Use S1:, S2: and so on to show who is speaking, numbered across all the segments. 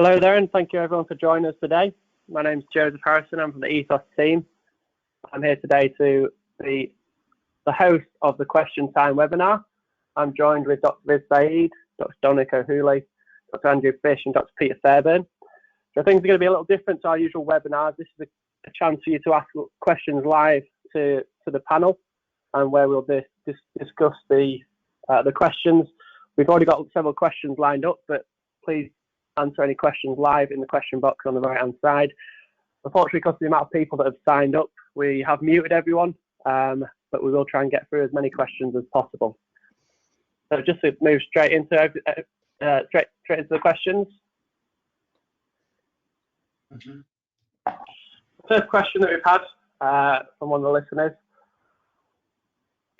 S1: Hello there, and thank you everyone for joining us today. My name's Joseph Harrison. I'm from the EthOss team. I'm here today to be the host of the QuestionTime webinar. I'm joined with Dr Riz Syed, Dr Dominic O'Hooley, Dr Andrew Fish, and Dr Peter Fairbairn. So things are going to be a little different to our usual webinars. This is a chance for you to ask questions live to the panel, and where we'll discuss the questions. We've already got several questions lined up, but please answer any questions live in the question box on the right hand side. Unfortunately, because of the amount of people that have signed up, we have muted everyone, but we will try and get through as many questions as possible. So just to move straight into the questions. The first question that we've had from one of the listeners: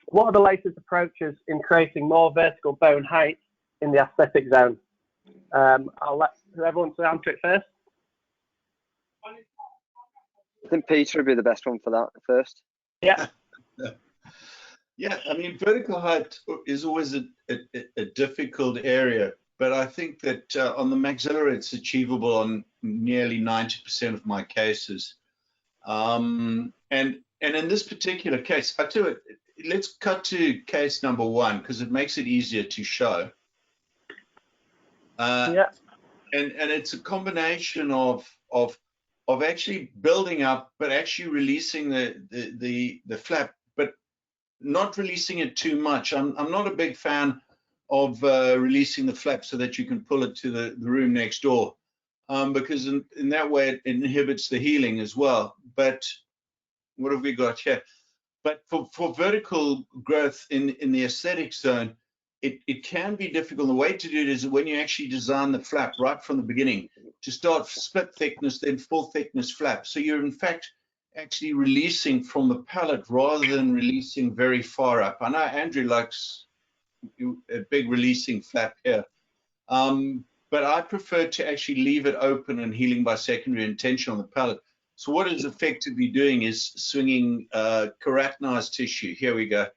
S1: what are the latest approaches in creating more vertical bone height in the aesthetic zone? I'll let everyone answer it first.
S2: I think Peter would be the best one for that first.
S1: Yeah.
S3: Yeah, I mean, vertical height is always a difficult area, but I think that on the maxillary it's achievable on nearly 90% of my cases. And in this particular case, I tell you, let's cut to case number 1 because it makes it easier to show.
S1: Yeah.
S3: And it's a combination of actually building up, but actually releasing the flap, but not releasing it too much. I'm not a big fan of releasing the flap so that you can pull it to the room next door, because in that way it inhibits the healing as well. But what have we got here? But for vertical growth in the aesthetic zone, it can be difficult. The way to do it is when you actually design the flap right from the beginning, to start split thickness, then full thickness flap. So you're in fact actually releasing from the palate rather than releasing very far up. I know Andrew likes a big releasing flap here, but I prefer to actually leave it open and healing by secondary intention on the palate. So what it's effectively doing is swinging keratinized tissue. Here we go.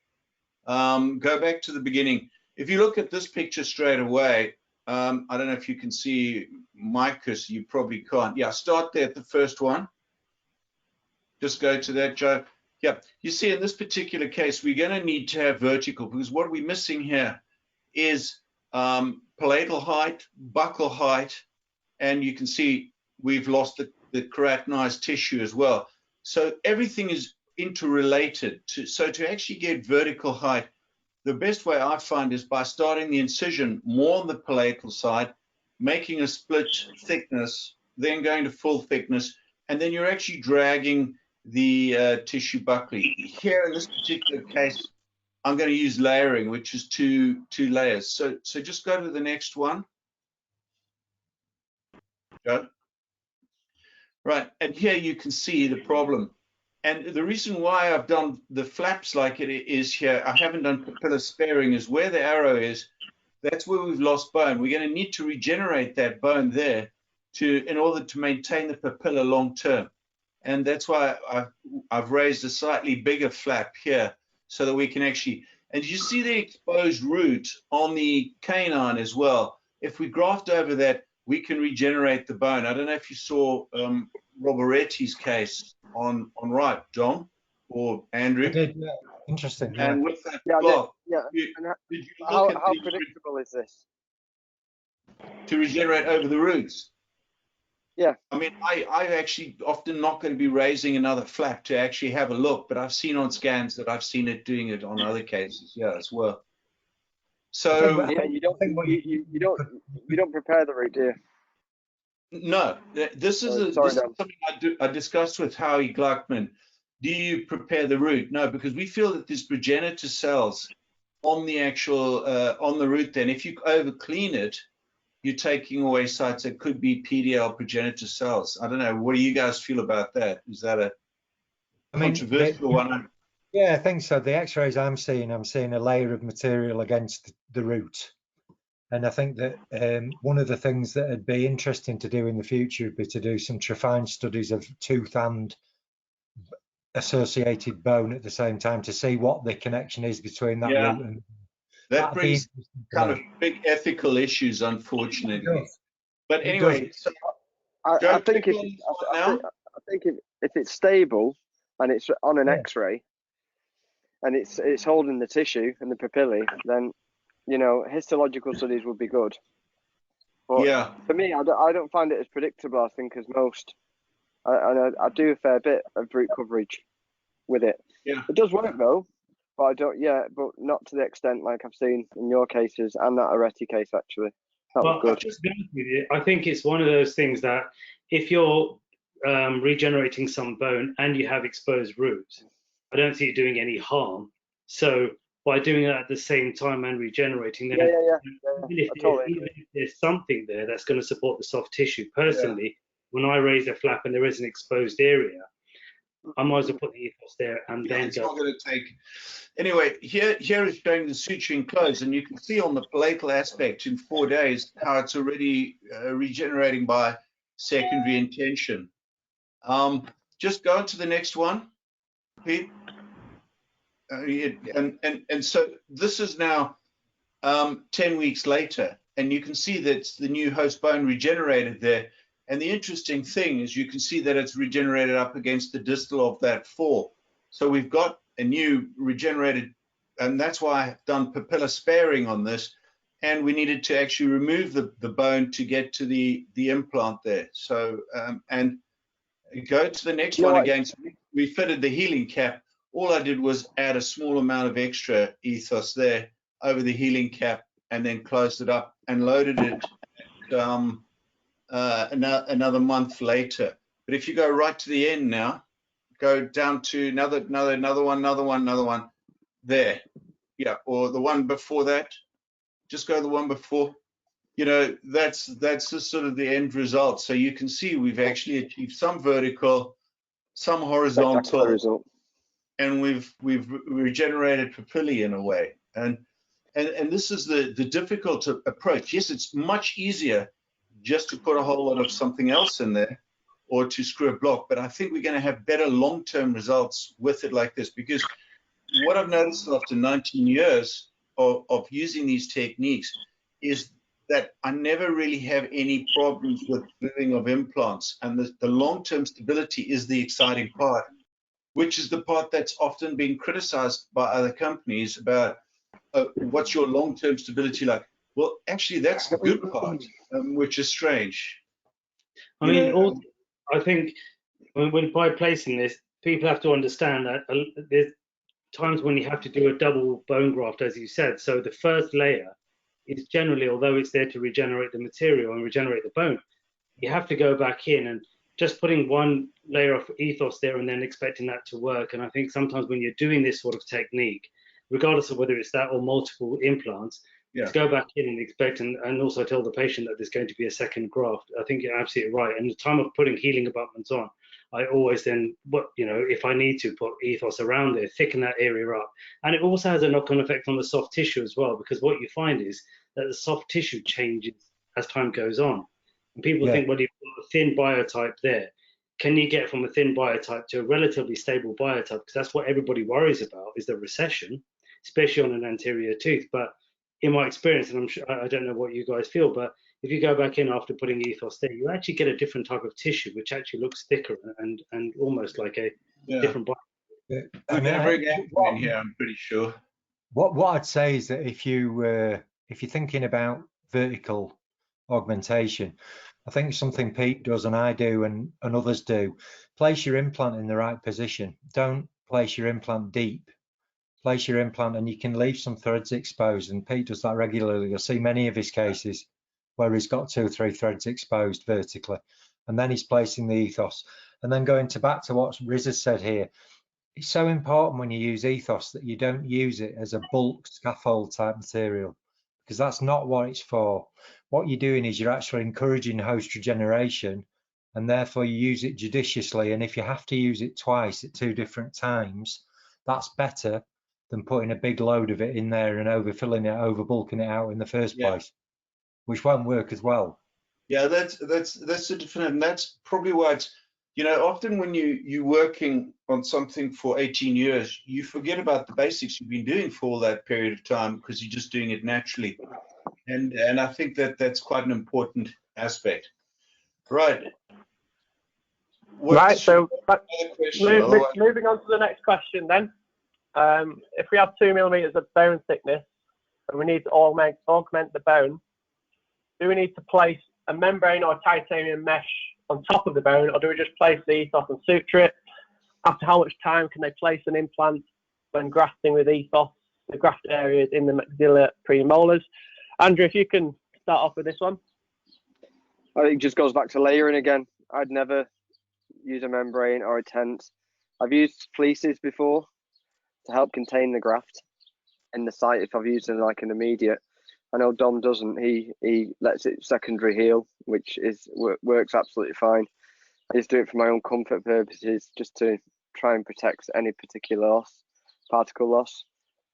S3: Go back to the beginning. If you look at this picture straight away, I don't know if you can see Micus, you probably can't. Yeah, start there at the first one. Just go to that, Joe. Yeah, you see in this particular case, we're going to need to have vertical because what we're missing here is palatal height, buccal height, and you can see we've lost the keratinized tissue as well. So everything is interrelated. So to actually get vertical height, the best way I find is by starting the incision more on the palatal side, making a split thickness, then going to full thickness, and then you're actually dragging the tissue buccally. Here in this particular case, I'm going to use layering, which is two layers. So just go to the next one. Go. Right, and here you can see the problem. And the reason why I've done the flaps like it is here, I haven't done papilla sparing, is where the arrow is, that's where we've lost bone. We're going to need to regenerate that bone there in order to maintain the papilla long term. And that's why I've raised a slightly bigger flap here so that we can actually, and you see the exposed root on the canine as well. If we graft over that, we can regenerate the bone. I don't know if you saw Roberetti's case on right, John or Andrew.
S4: I did, yeah. Interesting. Yeah.
S3: And with that
S2: Did
S3: you look
S2: how
S3: at
S2: predictable is this?
S3: to regenerate over the roots?
S2: Yeah.
S3: I mean, I actually often not going to be raising another flap to actually have a look, but I've seen on scans that I've seen it doing it on other cases, yeah, as well. So
S2: Yeah, you don't prepare the root, do you?
S3: no, this is something I discussed with Howie Gluckman. Do you prepare the root? No, because we feel that there's progenitor cells on the actual on the root. Then, if you over clean it, you're taking away sites that could be PDL progenitor cells. I don't know. What do you guys feel about that? Is that a controversial one?
S4: Yeah, I think so. The X-rays I'm seeing a layer of material against the root. And I think that one of the things that would be interesting to do in the future would be to do some trephined studies of tooth and associated bone at the same time to see what the connection is between that root and
S3: that brings kind of big ethical issues, unfortunately. But anyway, so
S2: I think if it's stable and it's on an X-ray and it's holding the tissue and the papillae, then histological studies would be good. But for me, I don't find it as predictable, I think, as most. I do a fair bit of root coverage with it.
S3: Yeah,
S2: it does work though, but I don't. Yeah, but not to the extent like I've seen in your cases and that Areti case actually. That was good.
S5: Just be honest with you, I think it's one of those things that if you're regenerating some bone and you have exposed roots, I don't see it doing any harm. So by doing that at the same time and regenerating, then even if there's something there that's going to support the soft tissue, personally, when I raise a flap and there is an exposed area, I might as well put the ethos there and then
S3: it's not going to take. Anyway, here is showing the suturing closed, and you can see on the palatal aspect in 4 days how it's already regenerating by secondary intention. Just go on to the next one, Pete. And so this is now 10 weeks later, and you can see that the new host bone regenerated there. And the interesting thing is you can see that it's regenerated up against the distal of that 4. So we've got a new regenerated, and that's why I've done papilla sparing on this. And we needed to actually remove the bone to get to the implant there. So, and go to the next one again. So we fitted the healing cap. All I did was add a small amount of extra ethos there over the healing cap and then closed it up and loaded it another month later. But if you go right to the end now, go down to another one there. Yeah, or the one before that. Just go the one before. That's the sort of the end result. So you can see we've actually achieved some vertical, some horizontal, and we've regenerated papillae in a way. And this is the difficult approach. Yes, it's much easier just to put a whole lot of something else in there or to screw a block, but I think we're going to have better long-term results with it like this, because what I've noticed after 19 years of using these techniques is that I never really have any problems with gluing of implants, and the long-term stability is the exciting part, which is the part that's often been criticized by other companies about what's your long-term stability like. Well, actually, that's the good part, which is strange.
S5: I mean, also, I think when by placing this, people have to understand that there's times when you have to do a double bone graft, as you said. So the first layer is generally, although it's there to regenerate the material and regenerate the bone, you have to go back in, and just putting one layer of ethos there and then expecting that to work. And I think sometimes when you're doing this sort of technique, regardless of whether it's that or multiple implants, to go back in and expect and also tell the patient that there's going to be a second graft. I think you're absolutely right. And the time of putting healing abutments on, I always then, if I need to, put ethos around there, thicken that area up. And it also has a knock-on effect on the soft tissue as well, because what you find is that the soft tissue changes as time goes on. And people think, well, you've got a thin biotype there. Can you get from a thin biotype to a relatively stable biotype? Because that's what everybody worries about, is the recession, especially on an anterior tooth. But in my experience, and I'm sure, I don't know what you guys feel, but if you go back in after putting ethos there, you actually get a different type of tissue, which actually looks thicker and almost like a different body.
S3: I mean, in here, I'm pretty sure.
S4: What I'd say is that if you're thinking about vertical augmentation, I think something Pete does and I do and others do, place your implant in the right position. Don't place your implant deep. Place your implant and you can leave some threads exposed, and Pete does that regularly. You'll see many of his cases where he's got 2 or 3 threads exposed vertically, and then he's placing the ethos. And then going back to what Riz has said here, it's so important when you use ethos that you don't use it as a bulk scaffold type material, because that's not what it's for. What you're doing is you're actually encouraging host regeneration, and therefore you use it judiciously. And if you have to use it twice at 2 different times, that's better than putting a big load of it in there and overfilling it, overbulking it out in the first place, which won't work as well.
S3: Yeah, that's a different, and that's probably why it's, often when you're working on something for 18 years, you forget about the basics you've been doing for all that period of time because you're just doing it naturally. And I think that's quite an important aspect. Right.
S1: Right, so
S3: question?
S1: moving on to the next question then. If we have 2 millimeters of bone thickness and we need to augment the bone, do we need to place a membrane or a titanium mesh on top of the bone, or do we just place the ethos and suture it? After how much time can they place an implant when grafting with ethos, the graft areas in the maxilla premolars? Andrew, if you can start off with this one.
S2: I think it just goes back to layering again. I'd never use a membrane or a tent. I've used fleeces before to help contain the graft in the site if I've used it like an immediate. I know Dom doesn't. He lets it secondary heal, which works absolutely fine. I just do it for my own comfort purposes, just to try and protect any particular particle loss.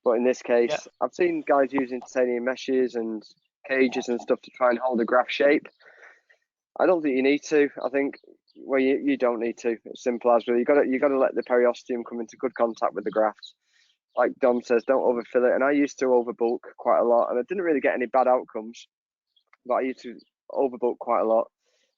S2: But in this case, yeah, I've seen guys using titanium meshes and cages and stuff to try and hold a graft shape. I don't think you need to. I think you don't need to. It's simple as really. You got to let the periosteum come into good contact with the graft. Like Dom says, don't overfill it. And I used to overbulk quite a lot, and I didn't really get any bad outcomes. But I used to overbulk quite a lot.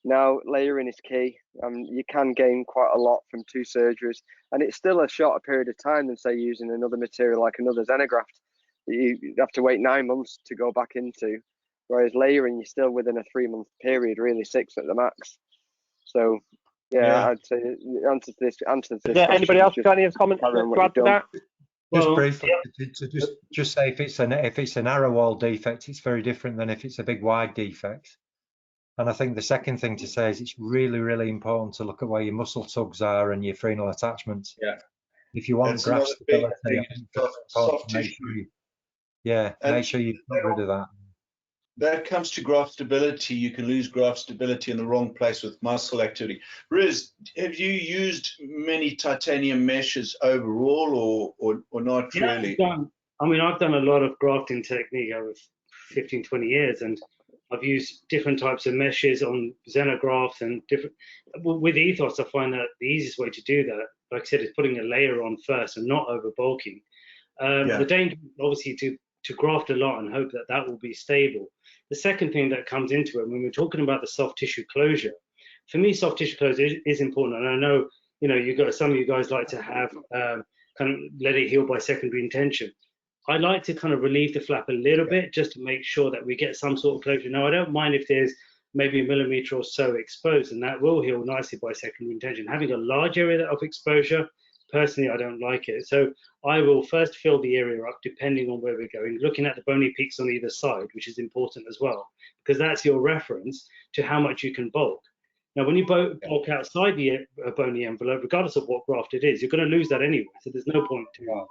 S2: Now layering is key. You can gain quite a lot from 2 surgeries, and it's still a shorter period of time than say using another material like another xenograft that you have to wait 9 months to go back into. Whereas layering, you're still within a 3-month period, really 6 at the max. So, yeah. I'd say answer to this.
S1: Yeah. Anybody else got any comments to add to that?
S4: Just briefly, to just say if it's a narrow wall defect, it's very different than if it's a big wide defect. And I think the second thing to say is it's really, really important to look at where your muscle tugs are and your frenal attachments.
S3: Yeah.
S4: If you want graft stability, I think it's important to make sure make sure you get rid of that.
S3: That comes to graft stability. You can lose graft stability in the wrong place with muscle activity. Riz, have you used many titanium meshes overall, or not really?
S5: I've done a lot of grafting technique over 15, 20 years, and I've used different types of meshes on xenografts and different. With ethos, I find that the easiest way to do that, like I said, is putting a layer on first and not over bulking. The danger, obviously, to graft a lot and hope that that will be stable. The second thing that comes into it, when we're talking about the soft tissue closure, for me, soft tissue closure is important. And I know, some of you guys like to have kind of let it heal by secondary intention. I like to kind of relieve the flap a little bit just to make sure that we get some sort of closure. Now, I don't mind if there's maybe a millimeter or so exposed, and that will heal nicely by secondary intention. Having a large area of exposure, personally, I don't like it. So I will first fill the area up depending on where we're going, looking at the bony peaks on either side, which is important as well, because that's your reference to how much you can bulk. Now, when you bulk outside the bony envelope, regardless of what graft it is, you're going to lose that anyway. So there's no point to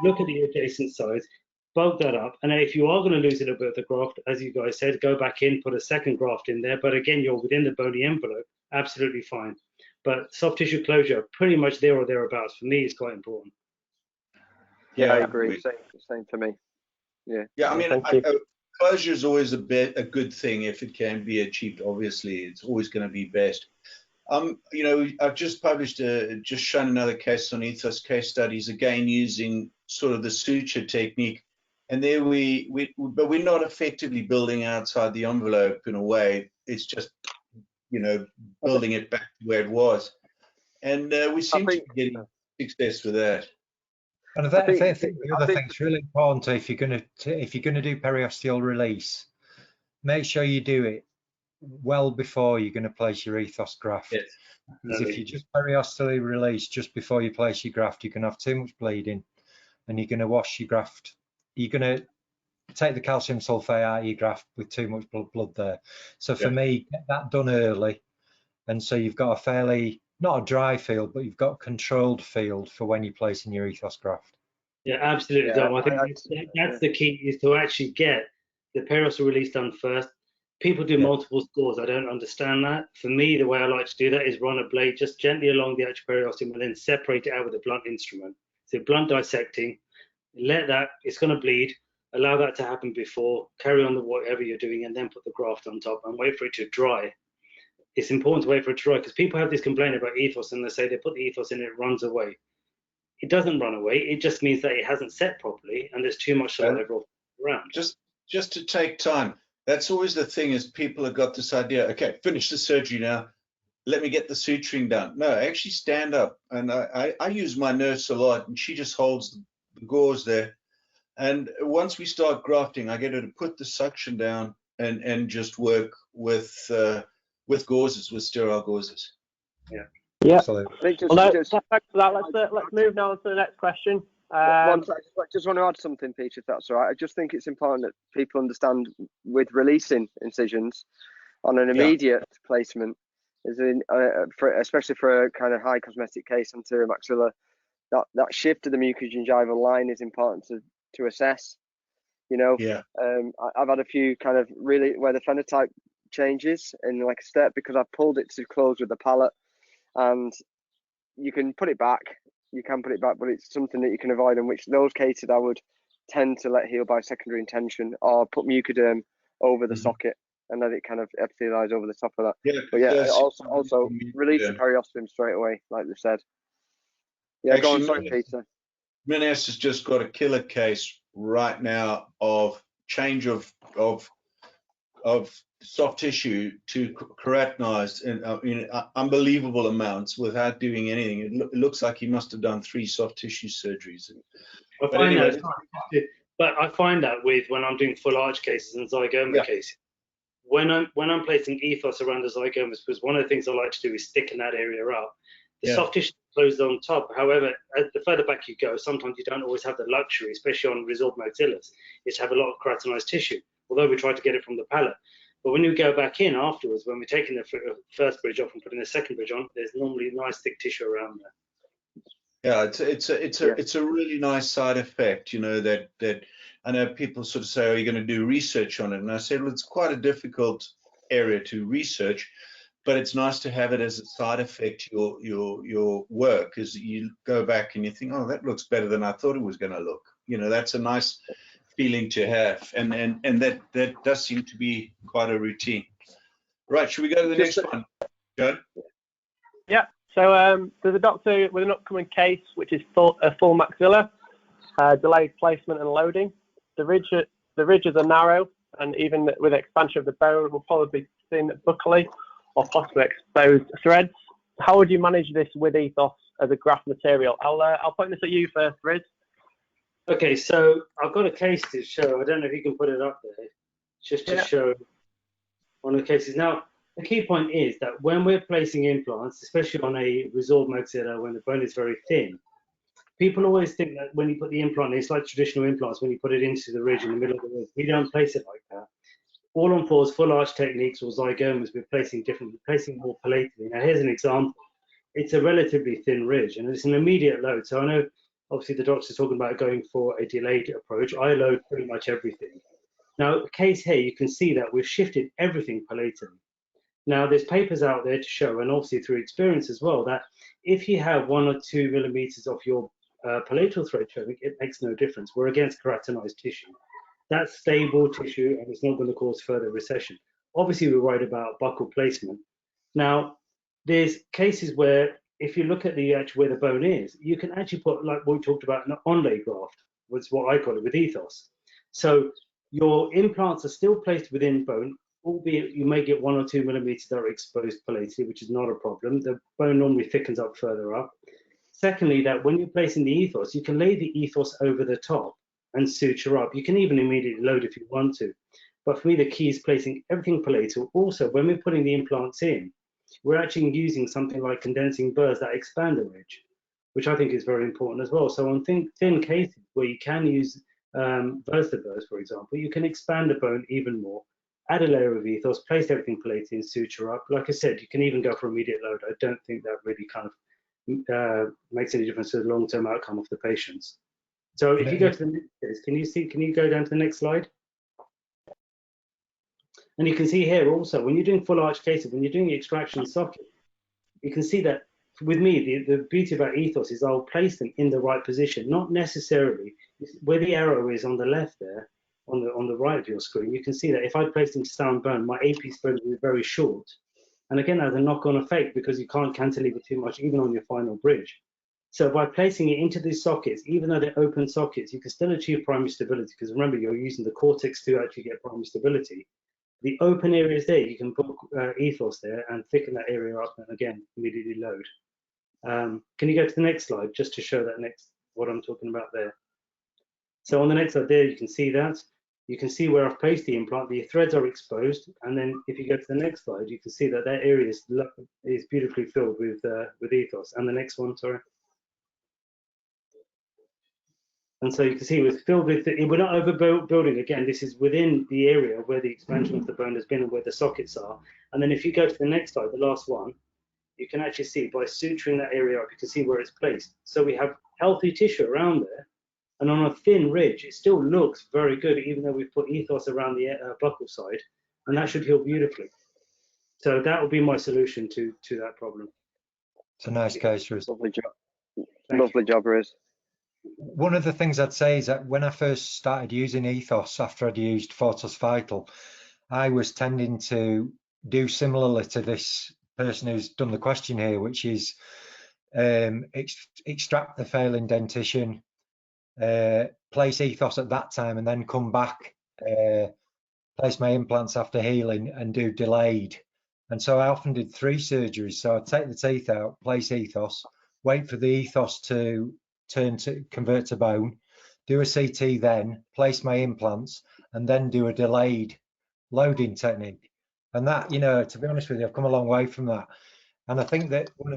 S5: look at the adjacent sides, bulk that up. And if you are going to lose a little bit of the graft, as you guys said, go back in, put a second graft in there. But again, you're within the bony envelope, absolutely fine. But soft tissue closure, pretty much there or thereabouts, for me, is quite important.
S2: Yeah, I agree. Same for me. Yeah.
S3: Yeah, I mean, closure is always a good thing if it can be achieved. Obviously, it's always going to be best. I've just published just shown another case on ethos case studies, again using sort of the suture technique, and there but we're not effectively building outside the envelope in a way. It's just building it back to where it was, and we seem to be getting success with that.
S4: And I think the other thing that's really important, if you're going to do periosteal release, make sure you do it well before you're going to place your ethos graft.
S3: Yes.
S4: Because if you just periosteally release just before you place your graft, you can have too much bleeding, and you're going to wash your graft. You're going to take the calcium sulfate out of your graft with too much blood there. So for me, get that done early, and so you've got a fairly, not a dry field, but you've got a controlled field for when you're placing your ethos graft.
S5: Yeah, absolutely, Dom. I think that's the key, is to actually get the periosteal release done first. People do multiple scores. I don't understand that. For me, the way I like to do that is run a blade just gently along the actual periosteum and then separate it out with a blunt instrument. So blunt dissecting, let that, it's going to bleed, allow that to happen before, carry on with whatever you're doing, and then put the graft on top and wait for it to dry. It's important to wait for it to dry, because people have this complaint about ethos and they say they put the ethos in and it runs away. It doesn't run away. It just means that it hasn't set properly and there's too much saliva around.
S3: Just to take time. That's always the thing, is people have got this idea, okay, finish the surgery now, let me get the suturing done. No, actually stand up. And I use my nurse a lot, and she just holds the gauze there. And once we start grafting, I get her to put the suction down and just work with gauzes, with sterile gauzes.
S5: Yeah.
S1: Yeah.
S4: Absolutely.
S1: Well, thanks for that. Let's move now on to the next question.
S2: I just want to add something, Peter, if that's all right. I just think it's important that people understand with releasing incisions on an immediate placement, especially for a kind of high cosmetic case, anterior maxilla, that shift of the mucogingival line is important to assess. You know, I've had a few kind of really where the phenotype changes in like a step because I've pulled it to close with the palate, and you can put it back. You can put it back, but it's something that you can avoid. In which those cases I would tend to let heal by secondary intention or put mucoderm over the socket and let it kind of epithelialize over the top of that.
S3: Yeah,
S2: but yeah, also release the periosteum straight away, like they said. Yeah, actually, go on, sorry, Peter.
S3: Minas has just got a killer case right now of change of soft tissue to keratinized in unbelievable amounts without doing anything. It looks like he must have done 3 soft tissue surgeries.
S5: I find that with when I'm doing full arch cases and zygoma cases, when I'm placing ethos around the zygomas, because one of the things I like to do is thicken that area up. The soft tissue closes on top. However, the further back you go, sometimes you don't always have the luxury, especially on resorbed maxillas, is to have a lot of keratinized tissue, although we try to get it from the palate. But when you go back in afterwards, when we're taking the first bridge off and putting the second bridge on, there's normally nice thick tissue around there.
S3: Yeah, it's a really nice side effect, you know, that I know people sort of say, are you going to do research on it? And I said, well, it's quite a difficult area to research, but it's nice to have it as a side effect to your work, as you go back and you think, oh, that looks better than I thought it was going to look. You know, that's a nice feeling to have, and that does seem to be quite a routine. Right, should we go to the next one, Joe?
S1: Yeah. So there's a doctor with an upcoming case which is a full maxilla, delayed placement and loading. The ridges are narrow, and even with expansion of the bone, will probably be thin buccally or possibly exposed threads. How would you manage this with ethos as a graft material? I'll point this at you first, Riz.
S5: Okay, so I've got a case to show. I don't know if you can put it up there, just to show one of the cases. Now, the key point is that when we're placing implants, especially on a resorbed maxilla, when the bone is very thin, people always think that when you put the implant, it's like traditional implants, when you put it into the ridge in the middle of the ridge. We don't place it like that. All on fours, full arch techniques or zygomas, we're placing more palatally. Now, here's an example. It's a relatively thin ridge, and it's an immediate load. So I know, obviously, the doctor's talking about going for a delayed approach. I load pretty much everything. Now, the case here, you can see that we've shifted everything palatally. Now, there's papers out there to show, and obviously through experience as well, that if you have 1 or 2 millimeters of your palatal thread showing, it makes no difference. We're against keratinized tissue. That's stable tissue, and it's not going to cause further recession. Obviously, we're worried about buccal placement. Now, there's cases where if you look at where the bone is, you can actually put, like what we talked about, an onlay graft, which is what I call it with ethos. So your implants are still placed within bone, albeit you may get 1 or 2 millimeters that are exposed palatally, which is not a problem. The bone normally thickens up further up. Secondly, that when you're placing the ethos, you can lay the ethos over the top and suture up. You can even immediately load if you want to. But for me, the key is placing everything palatal. Also, when we're putting the implants in, we're actually using something like condensing burrs that expand the ridge, which I think is very important as well. So on thin cases where you can use burster burrs, for example, you can expand the bone even more, add a layer of ethos, place everything palatally and suture up. Like I said, you can even go for immediate load. I don't think that really kind of makes any difference to the long-term outcome of the patients. So if you go to the next case, can you go down to the next slide? And you can see here also, when you're doing full arch cases, when you're doing extraction socket, you can see that with me, the beauty about ethos is I'll place them in the right position, not necessarily where the arrow is on the left there, on the right of your screen. You can see that if I place them to sound bone, my AP spread will be very short. And again, that's a knock-on effect because you can't cantilever too much, even on your final bridge. So by placing it into these sockets, even though they're open sockets, you can still achieve primary stability, because remember, you're using the cortex to actually get primary stability. The open areas there, you can put ethos there and thicken that area up, and again, immediately load. Can you go to the next slide just to show that next, what I'm talking about there? So on the next slide there, you can see that. You can see where I've placed the implant, the threads are exposed, and then if you go to the next slide, you can see that that area is beautifully filled with ethos. And the next one, sorry. And so you can see it's filled with, we're not overbuilding, again, this is within the area where the expansion of the bone has been and where the sockets are. And then if you go to the next slide, the last one, you can actually see by suturing that area up, you can see where it's placed. So we have healthy tissue around there, and on a thin ridge, it still looks very good, even though we've put ethos around the buccal side, and that should heal beautifully. So that would be my solution to that problem.
S4: It's a nice case, Riz.
S2: Lovely job. Lovely job, Riz.
S4: One of the things I'd say is that when I first started using ethos after I'd used Fortos Vital, I was tending to do similarly to this person who's done the question here, which is extract the failing dentition, place ethos at that time, and then come back, place my implants after healing and do delayed. And so I often did 3 surgeries. So I'd take the teeth out, place ethos, wait for the ethos to convert to bone, do a CT then, place my implants, and then do a delayed loading technique. And that, you know, to be honest with you, I've come a long way from that. And I think that one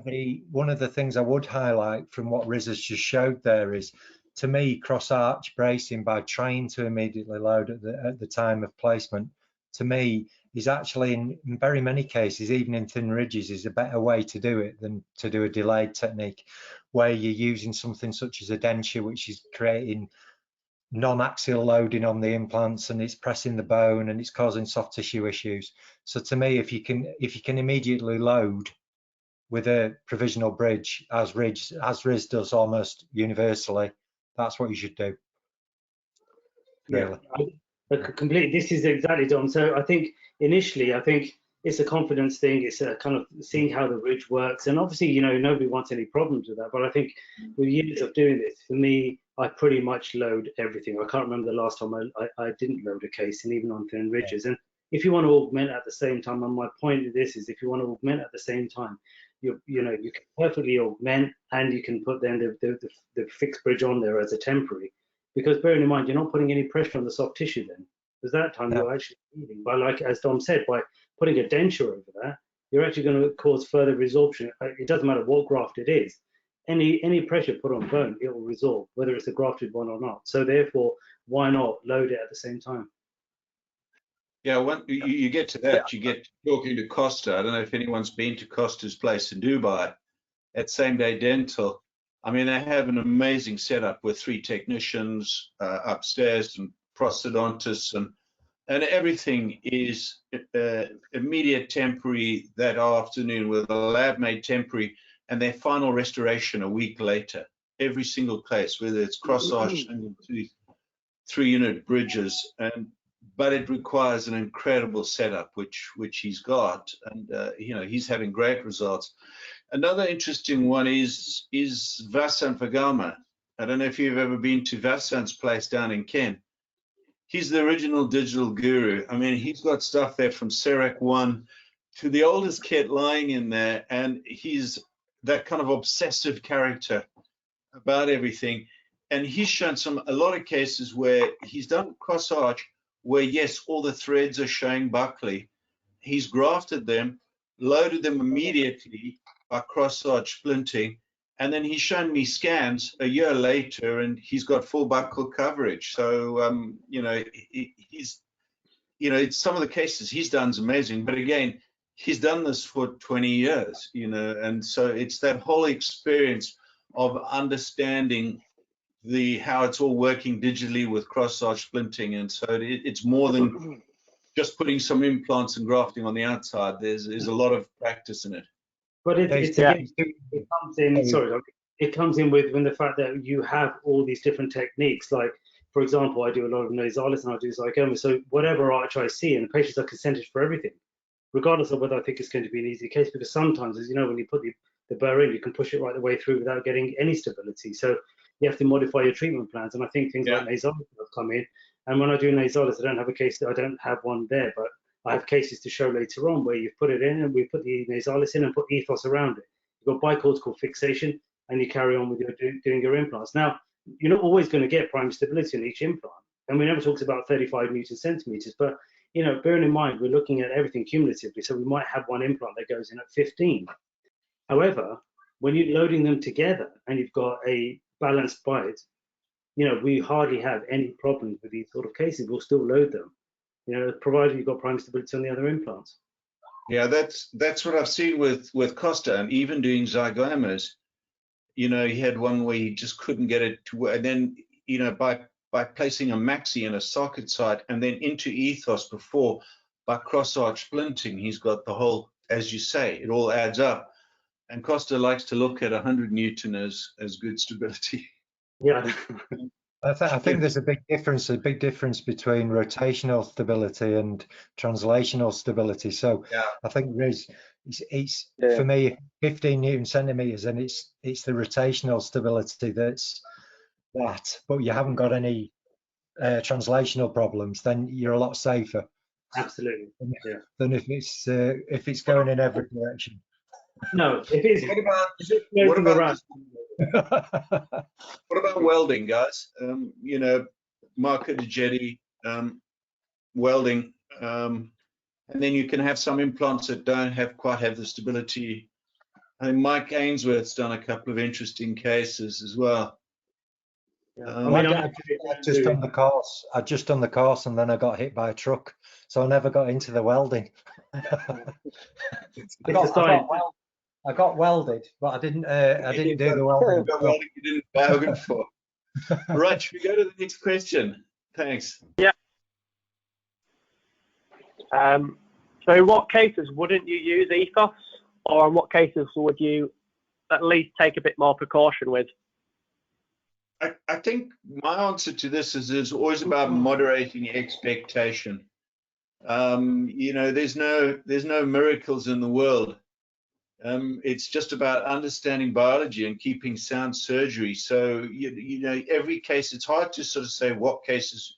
S4: of the things I would highlight from what Riz has just showed there is, to me, cross arch bracing by trying to immediately load at the time of placement, to me, is actually in very many cases, even in thin ridges, is a better way to do it than to do a delayed technique where you're using something such as a denture, which is creating non-axial loading on the implants, and it's pressing the bone and it's causing soft tissue issues. So to me, if you can immediately load with a provisional bridge, as Riz does almost universally, that's what you should do. Really.
S5: Yeah, completely. This is exactly, Dom. So I think initially, it's a confidence thing. It's a kind of seeing how the ridge works, and obviously, you know, nobody wants any problems with that. But I think with years of doing this, for me, I pretty much load everything. I can't remember the last time I didn't load a case, and even on thin ridges. And if you want to augment at the same time, and my point of this is, if you want to augment at the same time, you can perfectly augment, and you can put then the fixed bridge on there as a temporary. Because bearing in mind, you're not putting any pressure on the soft tissue then. Because that time you're actually healing. By, like as Dom said, by putting a denture over that, you're actually going to cause further resorption. It doesn't matter what graft it is. Any pressure put on bone, it will resorb, whether it's a grafted one or not. So therefore, why not load it at the same time?
S3: Yeah, when you get to that, you get talking to Costa. I don't know if anyone's been to Costa's place in Dubai at Same Day Dental. I mean, they have an amazing setup with 3 technicians upstairs and prosthodontists, and everything is immediate temporary that afternoon with a lab-made temporary, and their final restoration a week later. Every single case, whether it's cross-arch, 3-unit bridges, but it requires an incredible setup, which he's got, and you know, he's having great results. Another interesting one is Vasant Vagama. I don't know if you've ever been to Vasant's place down in Kent. He's the original digital guru. I mean, he's got stuff there from Serac 1 to the oldest kit lying in there, and he's that kind of obsessive character about everything. And he's shown a lot of cases where he's done cross arch, where yes, all the threads are showing Buckley. He's grafted them, loaded them immediately by cross arch splinting, and then he's shown me scans a year later, and he's got full buccal coverage. So you know, he's, you know, some of the cases he's done is amazing, but again, he's done this for 20 years, you know, and so it's that whole experience of understanding how it's all working digitally with cross-arch splinting, and so it's more than just putting some implants and grafting on the outside. There's a lot of practice in it.
S5: But it comes in. Sorry, it comes in with the fact that you have all these different techniques. Like, for example, I do a lot of nasalis and I do zygoma. So whatever arch I see, and the patients are consented for everything, regardless of whether I think it's going to be an easy case. Because sometimes, as you know, when you put the burr in, you can push it right the way through without getting any stability. So you have to modify your treatment plans. And I think things like nasalis have come in. And when I do nasalis, I don't have a case that I don't have one there, but I have cases to show later on where you've put it in and we put the nasalis in and put ethos around it. You've got bicortical fixation and you carry on with your doing your implants. Now, you're not always going to get primary stability in each implant. And we never talked about 35 Newton centimeters, but bearing in mind, we're looking at everything cumulatively. So we might have one implant that goes in at 15. However, when you're loading them together and you've got a balanced bite, we hardly have any problems with these sort of cases. We'll still load them, provided you've got primary stability on the other implants.
S3: Yeah, that's what I've seen with Costa, and even doing zygomas. He had one where he just couldn't get it to work, and then by placing a maxi in a socket side and then into ethos before, by cross arch splinting, he's got the whole, as you say, it all adds up. And Costa likes to look at 100 Newton as good stability.
S5: Yeah.
S4: I think there's a big difference between rotational stability and translational stability. So
S3: yeah.
S4: I think it's for me 15 Newton centimeters, and it's the rotational stability that's that. But you haven't got any translational problems, then you're a lot safer.
S5: Absolutely. Yeah.
S4: Than if it's going in every direction.
S5: No, if it's
S3: what about welding, guys? Marco de Jetty, welding, and then you can have some implants that don't quite have the stability. I think Mike Ainsworth's done a couple of interesting cases as well.
S4: I just done the course. I just done the course, and then I got hit by a truck, so I never got into the welding. I got welded, but I didn't do the welding.
S3: You didn't bargain for. Right, should we go to the next question? Thanks.
S1: Yeah. So in what cases wouldn't you use ethos, or in what cases would you at least take a bit more precaution with?
S3: I think my answer to this is always about moderating expectation. There's no miracles in the world. It's just about understanding biology and keeping sound surgery. So, every case, it's hard to sort of say what cases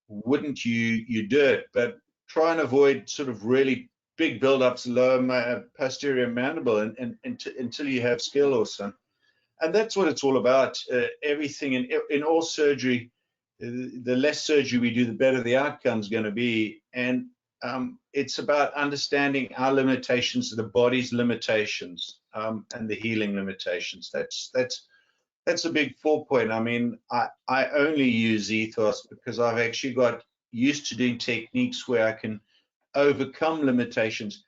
S3: wouldn't you do it, but try and avoid sort of really big build-ups lower posterior mandible until you have skill or something. And that's what it's all about. Everything in all surgery, the less surgery we do, the better the outcome's going to be. And it's about understanding our limitations, the body's limitations, and the healing limitations. That's a big 4-point. I mean, I only use ethos because I've actually got used to doing techniques where I can overcome limitations,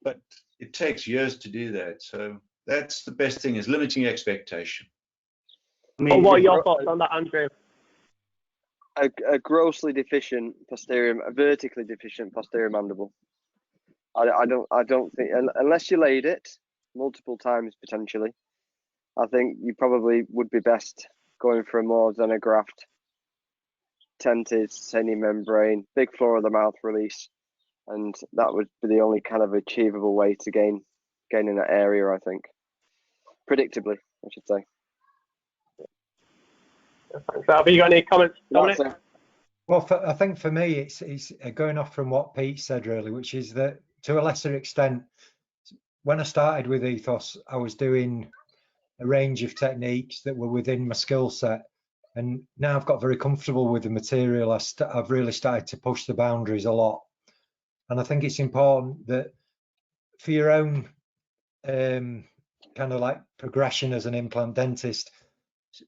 S3: but it takes years to do that. So that's the best thing, is limiting expectation.
S1: What are your thoughts on that, Andrew?
S2: A grossly deficient a vertically deficient posterior mandible. I don't think, unless you laid it multiple times potentially, I think you probably would be best going for a more xenograft, tented, semi-membrane, big floor of the mouth release, and that would be the only kind of achievable way to gain in that area, I think. Predictably, I should say.
S1: Thanks. Have you got any comments, Dominic?
S4: Well, I think for me, it's going off from what Pete said, really, which is that to a lesser extent, when I started with ethos, I was doing a range of techniques that were within my skill set, and now I've got very comfortable with the material. I've really started to push the boundaries a lot, and I think it's important that for your own kind of like progression as an implant dentist,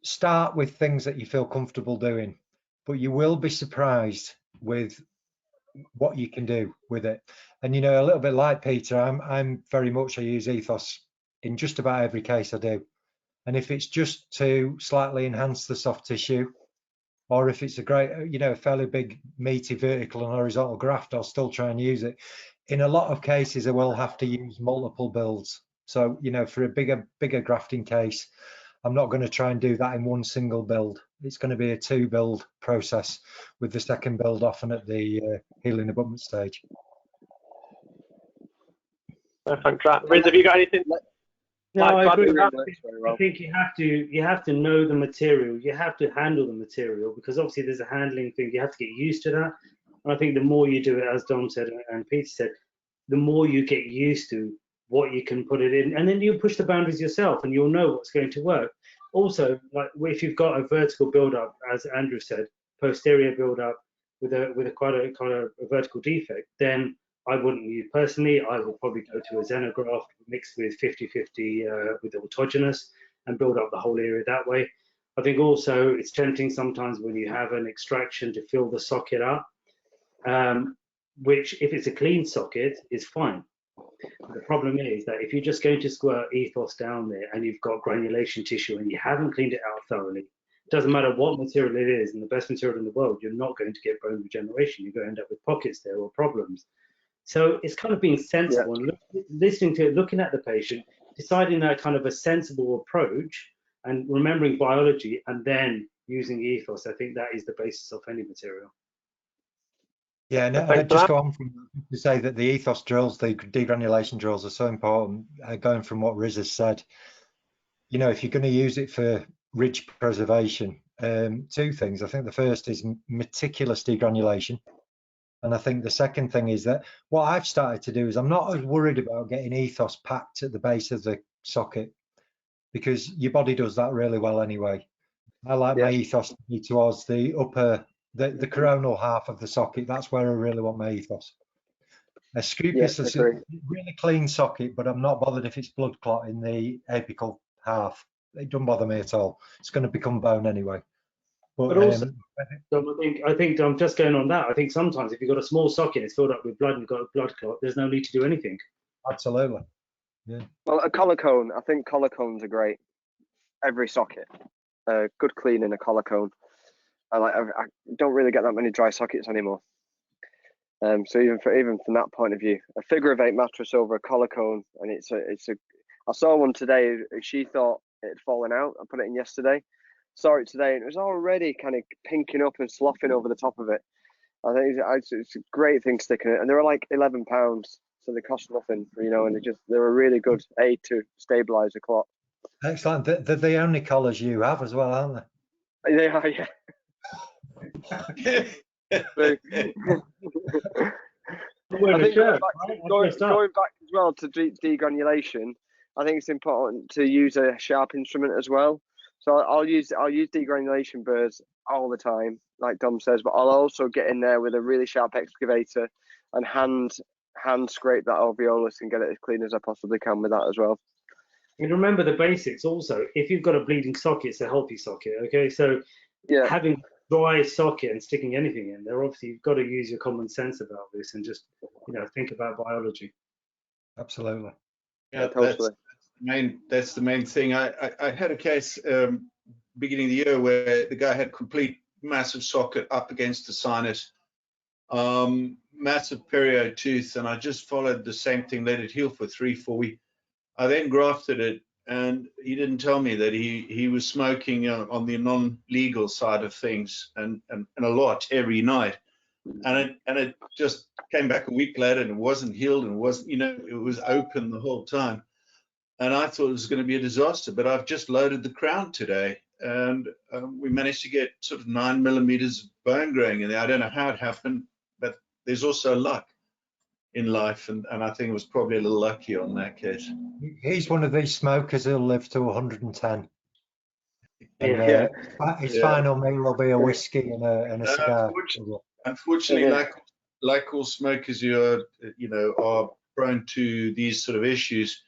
S4: start with things that you feel comfortable doing, but you will be surprised with what you can do with it. And a little bit like Peter, I'm very much, I use ethos in just about every case I do. And if it's just to slightly enhance the soft tissue, or if it's a great, fairly big meaty vertical and horizontal graft, I'll still try and use it. In a lot of cases, I will have to use multiple builds. So, for a bigger grafting case, I'm not going to try and do that in one single build. It's going to be a 2-build process, with the second build often at the healing abutment stage.
S1: Thanks, Riz, have you got anything?
S5: No, I agree. I think you have to know the material. You have to handle the material, because obviously there's a handling thing. You have to get used to that. And I think the more you do it, as Dom said and Peter said, the more you get used to what you can put it in, and then you push the boundaries yourself, and you'll know what's going to work. Also, like if you've got a vertical build-up, as Andrew said, posterior build-up with a quite a kind of a vertical defect, then I wouldn't use personally. I will probably go to a xenograft mixed with 50-50 with autogenous and build up the whole area that way. I think also it's tempting sometimes when you have an extraction to fill the socket up, which if it's a clean socket is fine. The problem is that if you're just going to squirt ethos down there and you've got granulation tissue and you haven't cleaned it out thoroughly, it doesn't matter what material it is and the best material in the world, you're not going to get bone regeneration. You're going to end up with pockets there or problems. So it's kind of being sensible and listening to it, looking at the patient, deciding that kind of a sensible approach and remembering biology and then using ethos. I think that is the basis of any material.
S4: Yeah, and I'd just go on from to say that the ethos drills, the degranulation drills are so important, going from what Riz has said. You know, if you're going to use it for ridge preservation, two things. I think the first is meticulous degranulation. And I think the second thing is that what I've started to do is I'm not as worried about getting ethos packed at the base of the socket, because your body does that really well anyway. I like my ethos to be towards the upper, the coronal half of the socket. That's where I really want my ethos. A scrupus is a really clean socket, but I'm not bothered if it's blood clot in the apical half. It doesn't bother me at all. It's going to become bone anyway.
S5: But also, I think I'm just going on that. I think sometimes if you've got a small socket, it's filled up with blood and you've got a blood clot, there's no need to do anything.
S4: Absolutely. Yeah.
S2: Well, a collar cone, I think collar cones are great. Every socket, good cleaning a collar cone. I don't really get that many dry sockets anymore. So even from that point of view, a figure of 8 mattress over a collar cone, and it's a. I saw one today. She thought it had fallen out. I put it in yesterday. Saw it today, and it was already kind of pinking up and sloughing over the top of it. I think it's a great thing sticking it, and they were like £11, so they cost nothing, you know, and they're a really good aid to stabilise a clot.
S4: Excellent. They're the only collars you have as well, aren't they?
S2: They are, yeah. I think going back as well to degranulation, I think it's important to use a sharp instrument as well. So I'll use degranulation burrs all the time, like Dom says, but I'll also get in there with a really sharp excavator and hand scrape that alveolus and get it as clean as I possibly can with that as well.
S5: I mean, remember the basics also. If you've got a bleeding socket, it's a healthy socket, okay? So having a dry socket and sticking anything in there, obviously you've got to use your common sense about this and just, you know, think about biology.
S4: Absolutely.
S3: Yeah, totally. That's the main thing. I had a case beginning of the year where the guy had complete massive socket up against the sinus, massive perio tooth, and I just followed the same thing, let it heal for 3-4 weeks. I then grafted it, and he didn't tell me that he was smoking on the non-legal side of things and a lot every night, and it just came back a week later and it wasn't healed and wasn't, you know, it was open the whole time. And I thought it was going to be a disaster, but I've just loaded the crown today, and we managed to get sort of 9 millimeters of bone growing in there. I don't know how it happened, but there's also luck in life, and I think it was probably a little lucky on that case.
S4: He's one of these smokers who'll live to 110. And, his final meal will be a whiskey and a cigar.
S3: Unfortunately, like all smokers who are prone to these sort of issues,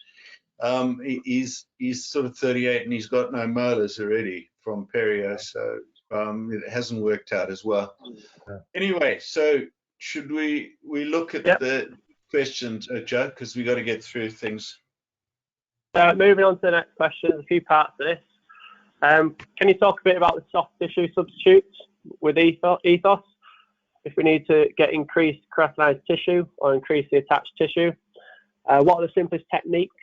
S3: he's sort of 38 and he's got no molars already from perio, so it hasn't worked out as well. Anyway, so should we look at the questions, Joe, because we got to get through things.
S1: Moving on to the next question, there's a few parts to this. Can you talk a bit about the soft tissue substitutes with ethos? If we need to get increased keratinized tissue or increase the attached tissue, what are the simplest techniques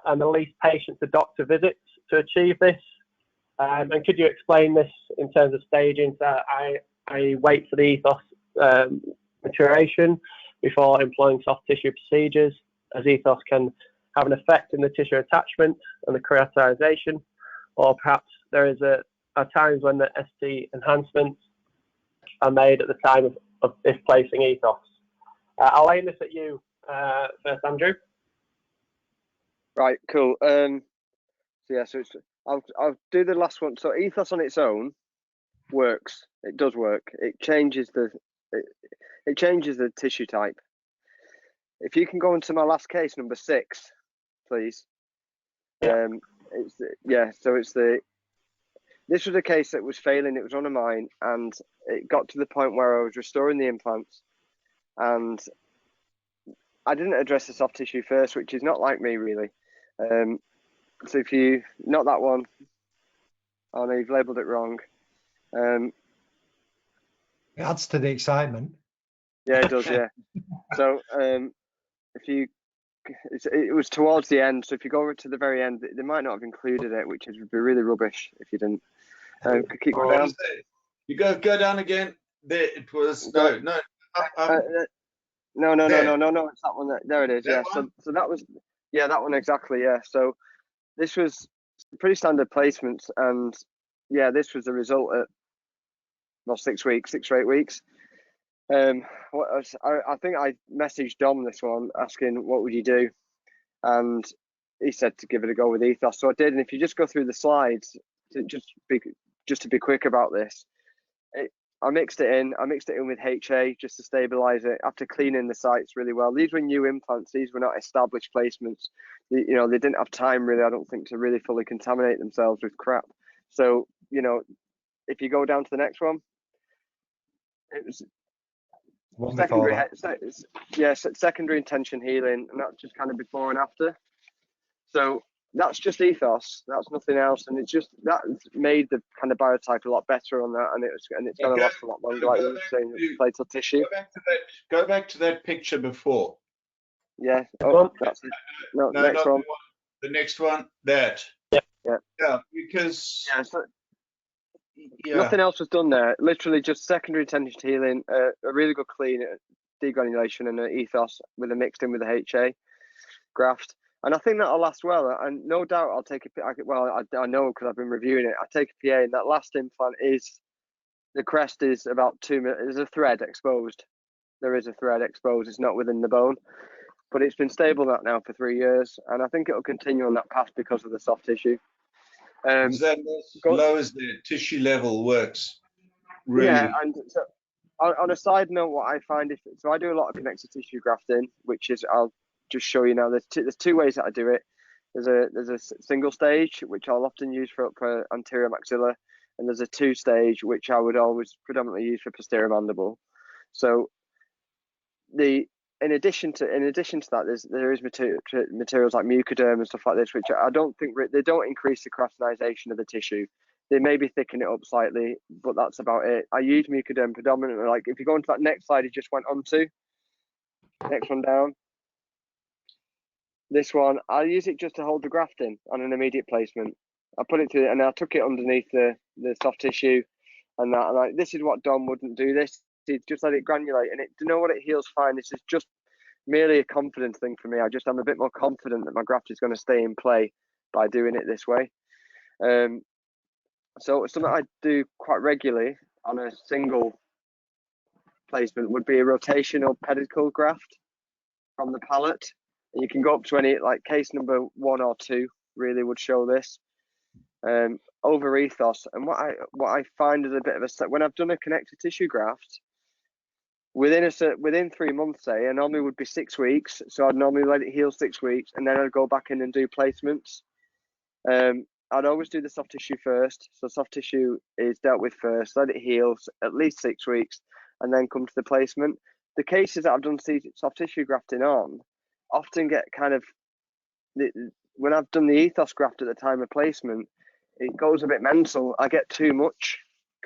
S1: and the least patient to doctor visits to achieve this? And could you explain this in terms of staging? So I wait for the ethos maturation before employing soft tissue procedures, as ethos can have an effect in the tissue attachment and the keratinization, or perhaps there is are times when the ST enhancements are made at the time of of this placing ethos. I'll aim this at you first, Andrew.
S2: Right, cool. So yeah, so I'll do the last one. So ethos on its own works. It does work. It changes the tissue type. If you can go into my last case, number 6, please.
S1: Yeah.
S2: This was a case that was failing. It was one of mine, and it got to the point where I was restoring the implants, and I didn't address the soft tissue first, which is not like me really. So if you, not that one, oh no, you've labelled it wrong.
S4: It adds to the excitement.
S2: Yeah, it does, yeah. So if you, it was towards the end, so if you go to the very end, they might not have included it, which would be really rubbish if you didn't. Keep going down.
S3: You go down again. There it was. No, up.
S2: No, it's that one. There it is. Yeah. So that was, yeah, that one exactly. Yeah. So this was pretty standard placements, and yeah, this was the result at 6 or 8 weeks. I think I messaged Dom this one asking what would you do, and he said to give it a go with ethos. So I did, and if you just go through the slides, just to be quick about this, I mixed it in with HA just to stabilize it after cleaning the sites really well. These were new implants. These were not established placements. They didn't have time really, I don't think, to really fully contaminate themselves with crap. So, if you go down to the next one, it was secondary intention healing, and that's just kind of before and after. So that's just ethos. That's nothing else, and it's just that made the kind of biotype a lot better on that, and it's going to last a lot longer. Like we were saying, platal tissue.
S3: Go back to that picture before.
S2: Yeah. Oh, that's it. No, next one.
S3: The next one. That.
S2: Yeah.
S3: Because.
S2: Yeah. So, nothing else was done there. Literally just secondary intention healing, a really good clean, degranulation, and an ethos with a mixed in with the HA graft. And I think that'll last well. And no doubt I'll take I know because I've been reviewing it. I take a PA, and that last implant the crest is about 2 minutes. There's a thread exposed. There is a thread exposed. It's not within the bone. But it's been stable now for 3 years. And I think it'll continue on that path because of the soft tissue.
S3: Is that low as the tissue level works? Really?
S2: Yeah, and so on a side note, what I find I do a lot of connective tissue grafting, which is, I'll just show you now. There's 2 ways that I do it. There's a single stage, which I'll often use for anterior maxilla, and there's a 2 stage, which I would always predominantly use for posterior mandible. So in addition to that, there is materials like mucoderm and stuff like this, which I don't think they don't increase the keratinization of the tissue. They maybe thicken it up slightly, but that's about it. I use mucoderm predominantly. Like if you go into that next slide, he just went onto, next one down. This one, I use it just to hold the graft in on an immediate placement. I put it through, and I took it underneath the soft tissue, and that. Like this is what Dom wouldn't do. This is just let it granulate, and it. Do you know what? It heals fine. This is just merely a confidence thing for me. I'm a bit more confident that my graft is going to stay in play by doing it this way. So something I do quite regularly on a single placement would be a rotational pedicle graft from the palate. And you can go up to any, like case number 1 or 2 really would show this. Over ethos, and what I find is a bit of when I've done a connective tissue graft, within 3 months, say, and normally would be 6 weeks, so I'd normally let it heal 6 weeks, and then I'd go back in and do placements. I'd always do the soft tissue first, so soft tissue is dealt with first, let it heal at least 6 weeks, and then come to the placement. The cases that I've done soft tissue grafting on often get kind of, when I've done the ethos graft at the time of placement, it goes a bit mental. I get too much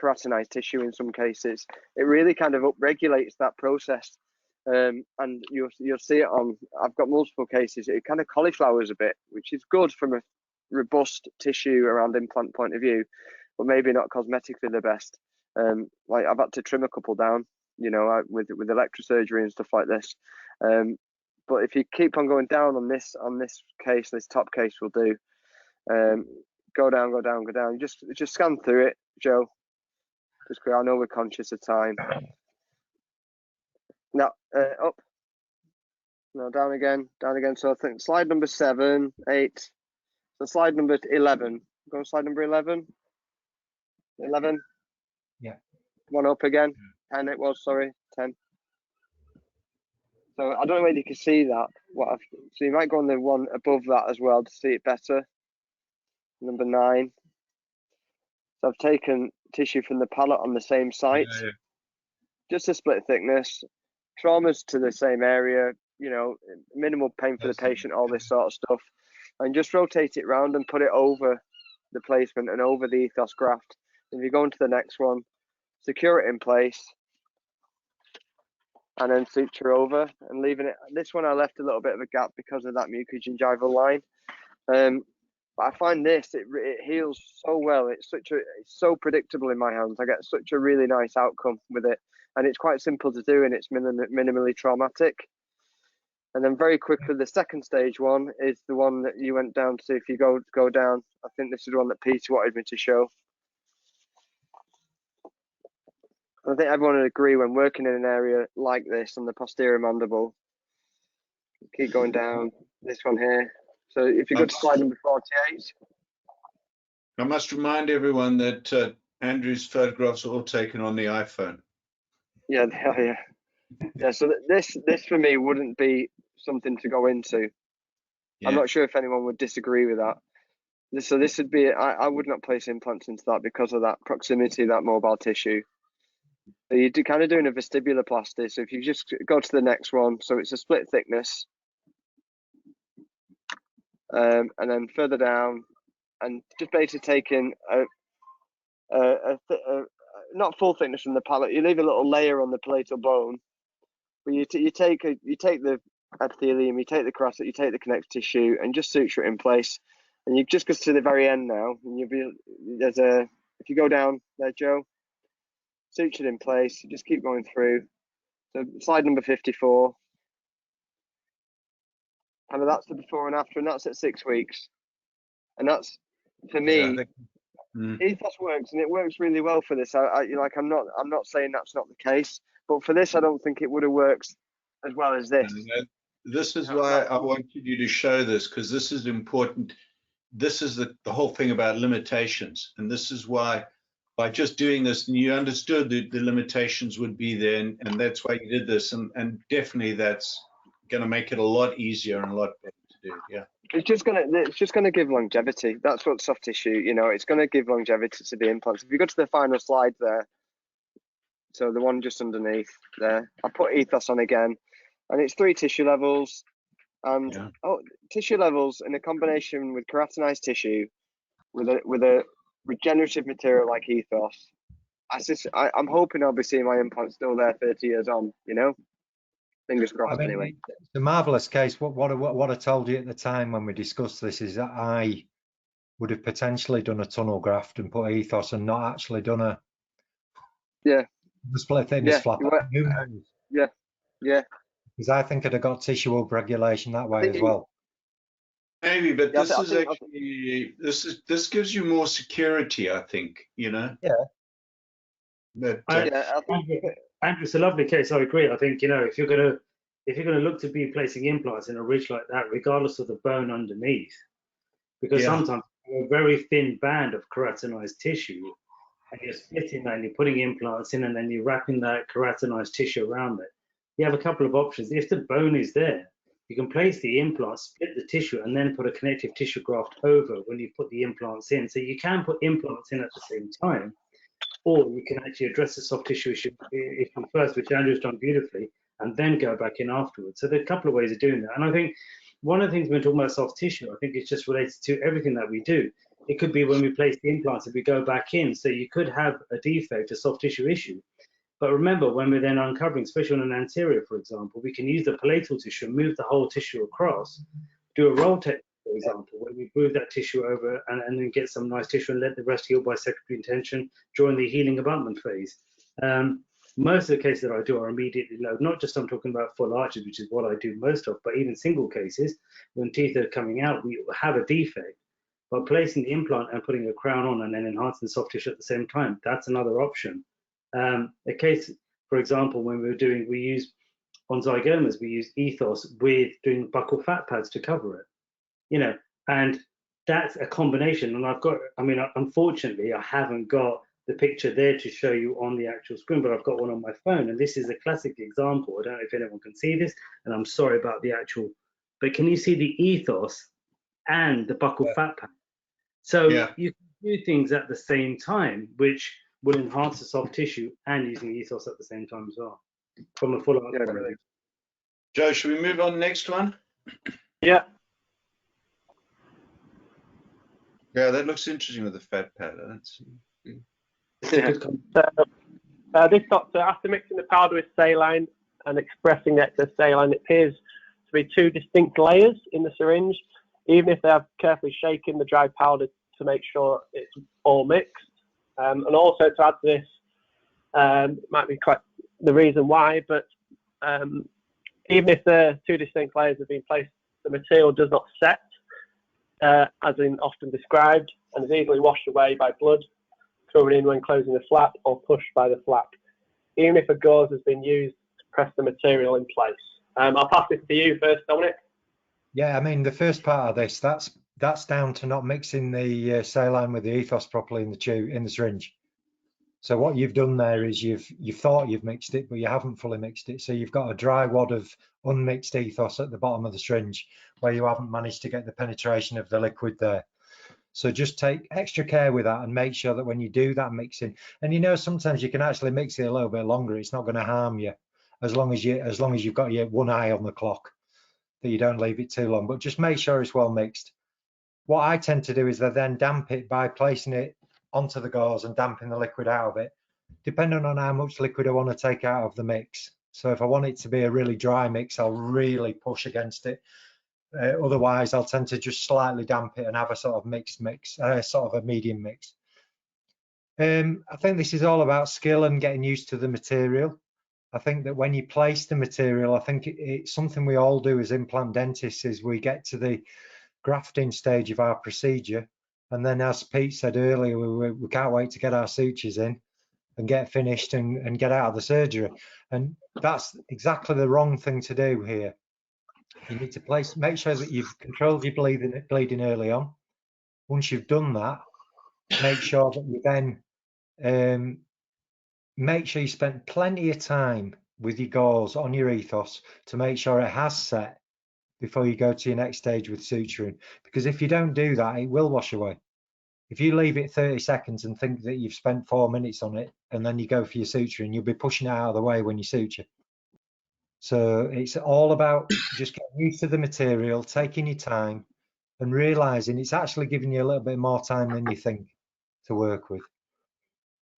S2: keratinized tissue in some cases. It really kind of upregulates that process, and you'll see it on. I've got multiple cases. It kind of cauliflowers a bit, which is good from a robust tissue around implant point of view, but maybe not cosmetically the best. Like I've had to trim a couple down, with electrosurgery and stuff like this. But if you keep on going down on this case, this top case will do. Go down. Just scan through it, Joe. Just I know we're conscious of time. No, up. No, down again, down again. So I think slide number 7, 8. So slide number 11. Go on slide number 11. 11.
S4: Yeah.
S2: One up again. 10 it was, sorry, 10. So I don't know whether you can see that. So you might go on the one above that as well to see it better. Number 9. So I've taken tissue from the palate on the same site.
S3: Yeah.
S2: Just a split thickness. Traumas to the same area, you know, minimal pain for the patient, all this sort of stuff. And just rotate it round and put it over the placement and over the ethos graft. If you go into the next one, secure it in place and then suture over and leaving it. This one I left a little bit of a gap because of that mucogingival line. But I find this, it heals so well. It's so predictable in my hands. I get such a really nice outcome with it. And it's quite simple to do and it's minimally traumatic. And then very quickly, the second stage one is the one that you went down to. If you go down, I think this is the one that Peter wanted me to show. I think everyone would agree when working in an area like this on the posterior mandible. Keep going down, this one here. So if you go to slide number 48.
S3: I must remind everyone that Andrew's photographs are all taken on the iPhone.
S2: Yeah, they are, yeah. Yeah, so this for me wouldn't be something to go into. Yeah. I'm not sure if anyone would disagree with that. So this would be, I would not place implants into that because of that proximity, that mobile tissue. So you're kind of doing a vestibuloplasty. So if you just go to the next one, so it's a split thickness. And then further down, and just basically taking not full thickness from the palate. You leave a little layer on the palatal bone, but you take the epithelium, you take the carotid, you take the connective tissue, and just suture it in place. And you just go to the very end now, and if you go down there, Joe, sutured in place. You just keep going through. So slide number 54. And that's the before and after, and that's at 6 weeks. And that's, for me, ethos works, and it works really well for this. I'm not saying that's not the case, but for this, I don't think it would have worked as well as this.
S3: This is why I wanted you to show this, because this is important. This is the whole thing about limitations, and this is why by just doing this, and you understood that the limitations would be there, and that's why you did this, and definitely that's going to make it a lot easier and a lot better to do. Yeah.
S2: It's just gonna give longevity. That's what soft tissue, you know, it's gonna give longevity to the implants. If you go to the final slide there, so the one just underneath there, I put ethos on again, and it's 3 tissue levels, and tissue levels in a combination with keratinized tissue, with a regenerative material like ethos. I'm hoping I'll be seeing my implants still there 30 years on, you know. Fingers crossed. I mean, anyway,
S4: it's a marvelous case. What I told you at the time when we discussed this is that I would have potentially done a tunnel graft and put ethos and not actually done a split thickness flap.
S2: Yeah.
S4: Because I think I'd have got tissue upregulation that way as well.
S3: Maybe, but this gives you more security, I think, you know.
S5: Yeah.
S3: But,
S5: Andrew, it's a lovely case. I agree. I think, you know, if you're gonna look to be placing implants in a ridge like that, regardless of the bone underneath, because sometimes a very thin band of keratinized tissue, and you're splitting that and you're putting implants in, and then you're wrapping that keratinized tissue around it. You have a couple of options. If the bone is there, you can place the implant, split the tissue, and then put a connective tissue graft over when you put the implants in. So you can put implants in at the same time, or you can actually address the soft tissue issue first, which Andrew's done beautifully, and then go back in afterwards. So there are a couple of ways of doing that. And I think one of the things when we're talking about soft tissue, I think it's just related to everything that we do. It could be when we place the implants, if we go back in. So you could have a defect, a soft tissue issue. But remember, when we're then uncovering, especially on an anterior, for example, we can use the palatal tissue, move the whole tissue across, do a roll technique, for example, where we move that tissue over and then get some nice tissue and let the rest heal by secondary intention during the healing abutment phase. Most of the cases that I do are immediately low, not just I'm talking about full arches, which is what I do most of, but even single cases, when teeth are coming out, we have a defect. But placing the implant and putting a crown on and then enhancing the soft tissue at the same time, that's another option. A case, for example, when we use on zygomas, we use ethos with doing buccal fat pads to cover it, you know, and that's a combination. And I've got, I mean, unfortunately, I haven't got the picture there to show you on the actual screen, but I've got one on my phone, and this is a classic example. I don't know if anyone can see this, and I'm sorry about the actual, but can you see the ethos and the buccal fat pad? So you can do things at the same time, which will enhance the soft tissue, and using ethos at the same time as well, from a full-out point of view.
S3: Joe, should we move on next one?
S1: Yeah.
S3: Yeah, that looks interesting with the fat pad.
S1: This doctor, after mixing the powder with saline and expressing the excess saline, it appears to be two distinct layers in the syringe, even if they have carefully shaken the dry powder to make sure it's all mixed. And also to add to this, might be quite the reason why, but even if the two distinct layers have been placed, the material does not set, as in often described, and is easily washed away by blood coming in when closing the flap or pushed by the flap, even if a gauze has been used to press the material in place. I'll pass this to you first, Dominic.
S4: Yeah, I mean, the first part of this, that's down to not mixing the saline with the ethos properly in the syringe. So what you've done there is you've thought you've mixed it, but you haven't fully mixed it. So you've got a dry wad of unmixed ethos at the bottom of the syringe where you haven't managed to get the penetration of the liquid there. So just take extra care with that and make sure that when you do that mixing, and you know, sometimes you can actually mix it a little bit longer. It's not going to harm you as long as you've got your one eye on the clock, that you don't leave it too long, but just make sure it's well mixed. What I tend to do is then damp it by placing it onto the gauze and damping the liquid out of it, depending on how much liquid I want to take out of the mix. So if I want it to be a really dry mix, I'll really push against it. Otherwise, I'll tend to just slightly damp it and have a sort of mixed mix, sort of a medium mix. I think this is all about skill and getting used to the material. I think that when you place the material, I think it's something we all do as implant dentists, is we get to the grafting stage of our procedure, and then, as Pete said earlier, we can't wait to get our sutures in and get finished and get out of the surgery. And that's exactly the wrong thing to do here. You need to make sure that you've controlled your bleeding early on. Once you've done that, make sure that you then make sure you spend plenty of time with your gauze on your ethos to make sure it has set before you go to your next stage with suturing. Because if you don't do that, it will wash away. If you leave it 30 seconds and think that you've spent 4 minutes on it, and then you go for your suturing, you'll be pushing it out of the way when you suture. So it's all about just getting used to the material, taking your time, and realizing it's actually giving you a little bit more time than you think to work with.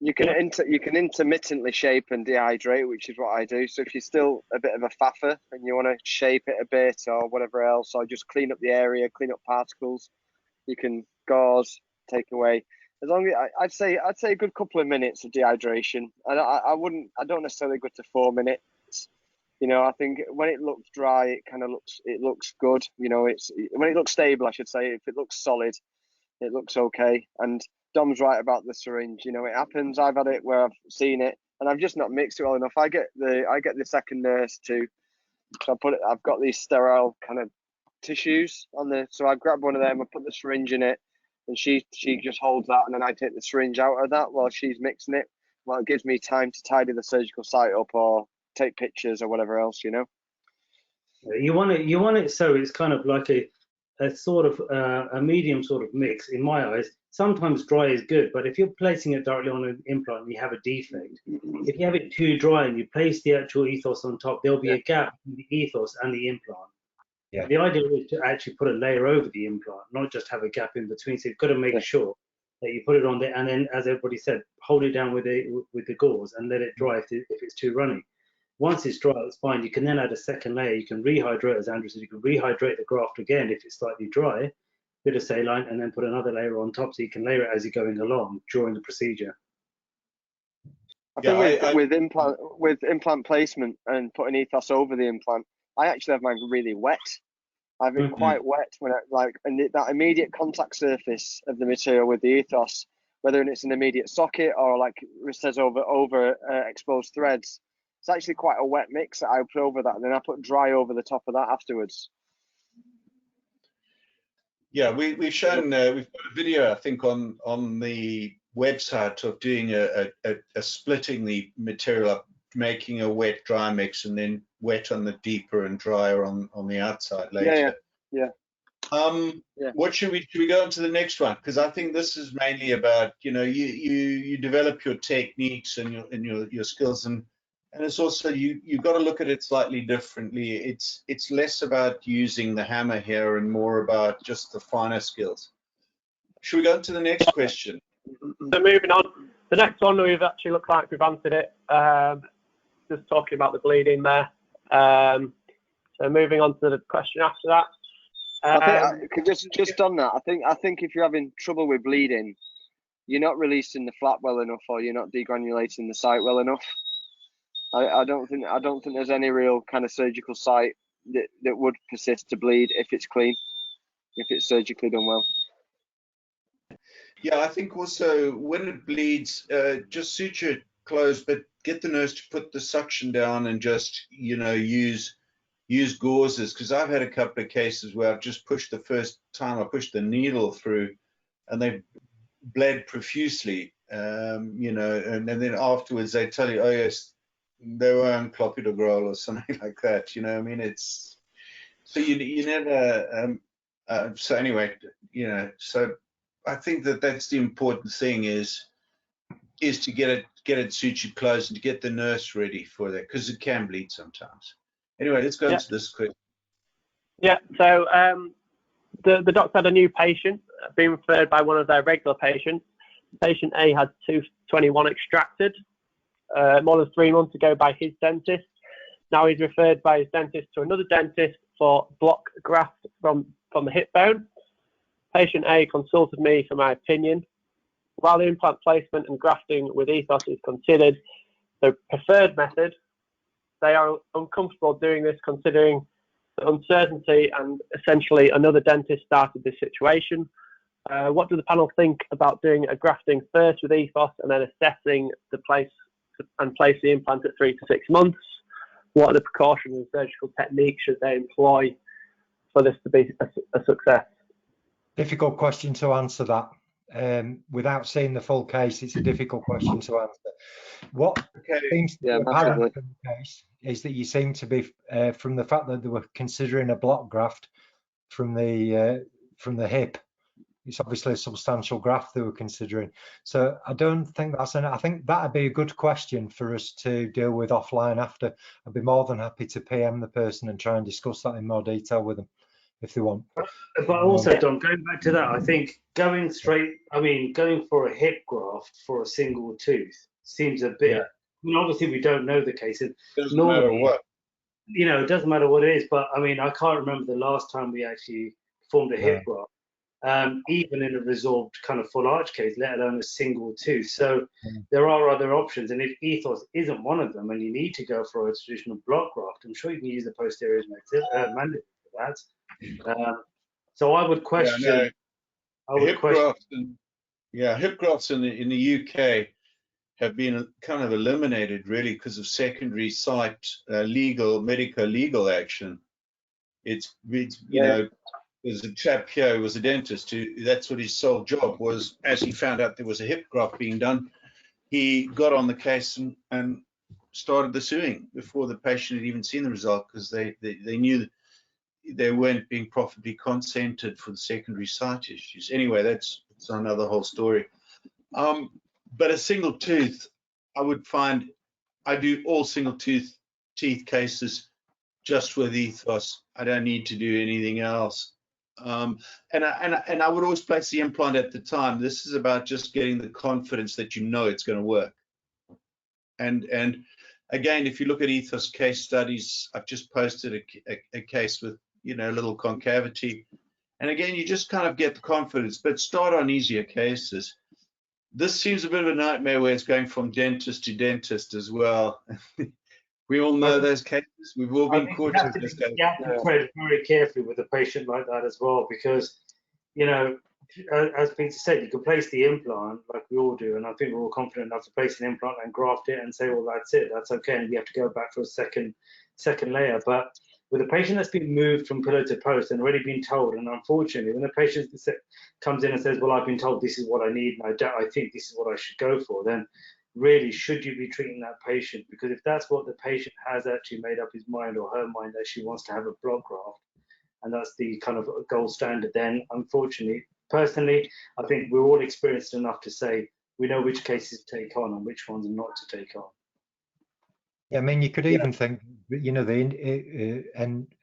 S2: You can intermittently shape and dehydrate, which is what I do. So if you're still a bit of a faffer and you want to shape it a bit or whatever else, or just clean up the area, clean up particles, you can gauze, take away. As long as I'd say a good couple of minutes of dehydration. And I don't necessarily go to 4 minutes. You know, I think when it looks dry, it looks good. You know, when it looks stable, I should say. If it looks solid, it looks okay. And Dom's right about the syringe. You know, it happens. I've had it where I've seen it and I've just not mixed it well enough. I get the second nurse to, so I've got these sterile kind of tissues so I grab one of them, I put the syringe in it, and she just holds that, and then I take the syringe out of that while she's mixing it. Well, it gives me time to tidy the surgical site up or take pictures or whatever else, you know.
S5: You want it so it's kind of like a sort of a medium sort of mix in my eyes. Sometimes dry is good, but if you're placing it directly on an implant and you have a defect, if you have it too dry and you place the actual ethos on top, there'll be a gap between the ethos and the implant. Yeah. The idea is to actually put a layer over the implant, not just have a gap in between. So you've got to make sure that you put it on there, and then, as everybody said, hold it down with the gauze and let it dry if it's too runny. Once it's dry, it's fine. You can then add a second layer. You can rehydrate, as Andrew said, you can rehydrate the graft again if it's slightly dry, bit of saline, and then put another layer on top so you can layer it as you're going along during the procedure.
S2: I think with implant placement and putting ethos over the implant, I actually have mine really wet. I have it quite wet and that immediate contact surface of the material with the ethos, whether it's an immediate socket or like it says over exposed threads. It's actually quite a wet mix that I put over that, and then I put dry over the top of that afterwards.
S3: Yeah, we've shown we've got a video, I think, on the website of doing a splitting the material up, making a wet dry mix, and then wet on the deeper and drier on the outside later.
S2: Yeah.
S3: What should we go on to the next one? Because I think this is mainly about, you know, you develop your techniques and your skills, and it's also you've got to look at it slightly differently. It's less about using the hammer here and more about just the finer skills. Should we go to the next question?
S1: So moving on, the next one we've actually looked like we've answered it. Just talking about the bleeding there. So moving on to the question after that.
S2: I think just on that, I think if you're having trouble with bleeding, you're not releasing the flap well enough, or you're not degranulating the site well enough. I don't think there's any real kind of surgical site that would persist to bleed if it's clean, if it's surgically done well.
S3: Yeah, I think also when it bleeds, just suture it closed, but get the nurse to put the suction down and just, you know, use gauzes, because I've had a couple of cases where I've just pushed the first time I pushed the needle through and they bled profusely, you know, and then afterwards they tell you, oh yes, they were on clopidogrel or something like that, you know. I mean, it's so you never so anyway, you know, so I think that's the important thing is to get it sutured closed and to get the nurse ready for that, because it can bleed sometimes. Anyway, let's go into this question.
S1: Yeah, so the doctor had a new patient being referred by one of their regular patients. Patient A had tooth 21 extracted more than 3 months ago by his dentist. Now he's referred by his dentist to another dentist for block graft from the hip bone. Patient A consulted me for my opinion. While the implant placement and grafting with ethos is considered the preferred method, they are uncomfortable doing this considering the uncertainty, and essentially another dentist started this situation. What does the panel think about doing a grafting first with ethos and then assessing the place the implant at 3 to 6 months? What are the precautions and surgical techniques should they employ for this to be a success?
S4: Difficult question to answer that. Without seeing the full case, it's a difficult question to answer. What seems to be apparent from the case is that you seem to be, from the fact that they were considering a block graft from the hip, it's obviously a substantial graft they were considering. So I don't think that's I think that'd be a good question for us to deal with offline after. I'd be more than happy to PM the person and try and discuss that in more detail with them if they want.
S5: But also, Don, going back to that, I think going for a hip graft for a single tooth seems a bit. I mean, obviously, we don't know the case.
S3: Doesn't matter what.
S5: You know, it doesn't matter what it is. But I mean, I can't remember the last time we actually performed a hip graft, even in a resorbed kind of full arch case, let alone a single tooth. So there are other options, and if ethos isn't one of them, and you need to go for a traditional block graft, I'm sure you can use the posterior mandible for that. So I would question.
S3: Hip grafts in the UK have been kind of eliminated really because of secondary site medico-legal action. It's you know, there's a chap here who was a dentist who that's what his sole job was. As he found out there was a hip graft being done, he got on the case and started the suing before the patient had even seen the result, because they knew they weren't being properly consented for the secondary site issues. Anyway, that's another whole story. But a single tooth, I would find, I do all single teeth cases just with ethos. I don't need to do anything else. And I would always place the implant at the time. This is about just getting the confidence that you know it's going to work. And again, if you look at ethos case studies, I've just posted a case with, you know, a little concavity. And again, you just kind of get the confidence, but start on easier cases. This seems a bit of a nightmare where it's going from dentist to dentist as well. We all know those cases. We've all been caught in this case.
S5: You have to tread very carefully with a patient like that as well, because, you know, as Peter said, you can place the implant like we all do, and I think we're all confident enough to place an implant and graft it and say, well, that's it, that's okay, and we have to go back for a second layer. But with a patient that's been moved from pillow to post and already been told, and unfortunately, when a patient comes in and says, well, I've been told this is what I need, and I think this is what I should go for, then really, should you be treating that patient? Because if that's what the patient has actually made up his mind or her mind that she wants to have a block graft, and that's the kind of gold standard, then unfortunately, personally, I think we're all experienced enough to say we know which cases to take on and which ones not to take on.
S4: Yeah, I mean, you could even think, you know, the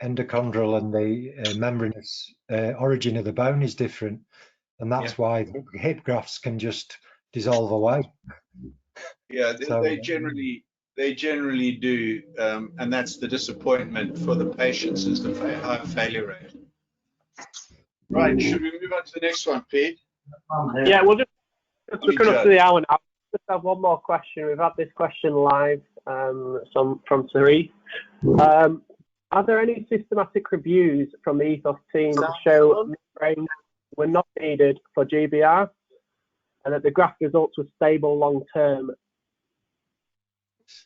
S4: endochondral and the membranous origin of the bone is different, and that's why the hip grafts can just dissolve away.
S3: Yeah, they generally do, and that's the disappointment for the patients, is the high failure rate. Right, should we move on to the next one, Pete?
S1: Yeah, we'll just coming up to the hour now. Just have one more question. We've had this question live, from Therese. Are there any systematic reviews from the EthOss team to show membranes were not needed for GBR and that the graft results were stable long term?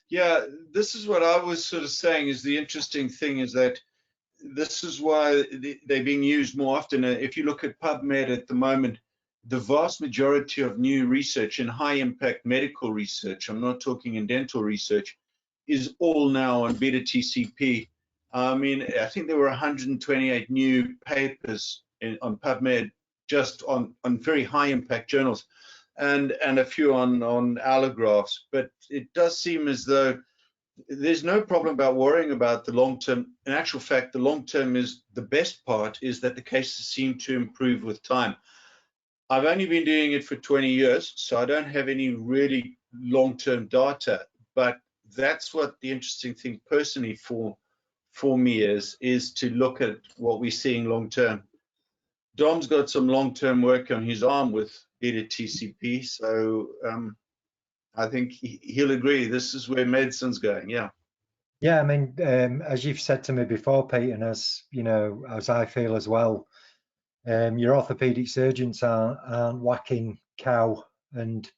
S3: Yeah, this is what I was sort of saying is the interesting thing is that this is why they're being used more often. If you look at PubMed at the moment, the vast majority of new research in high impact medical research, I'm not talking in dental research, is all now on beta TCP. I mean, I think there were 128 new papers on PubMed just on very high impact journals, and a few on allografts. But it does seem as though there's no problem about worrying about the long term. In actual fact, the long term is the best part, is that the cases seem to improve with time. I've only been doing it for 20 years, so I don't have any really long-term data, but that's what the interesting thing personally for me is to look at what we're seeing long-term. Dom's got some long-term work on his arm with beta TCP, so I think he'll agree. This is where medicine's going. Yeah.
S4: Yeah, I mean, as you've said to me before, Pete, and as you know, as I feel as well, your orthopedic surgeons aren't whacking cow and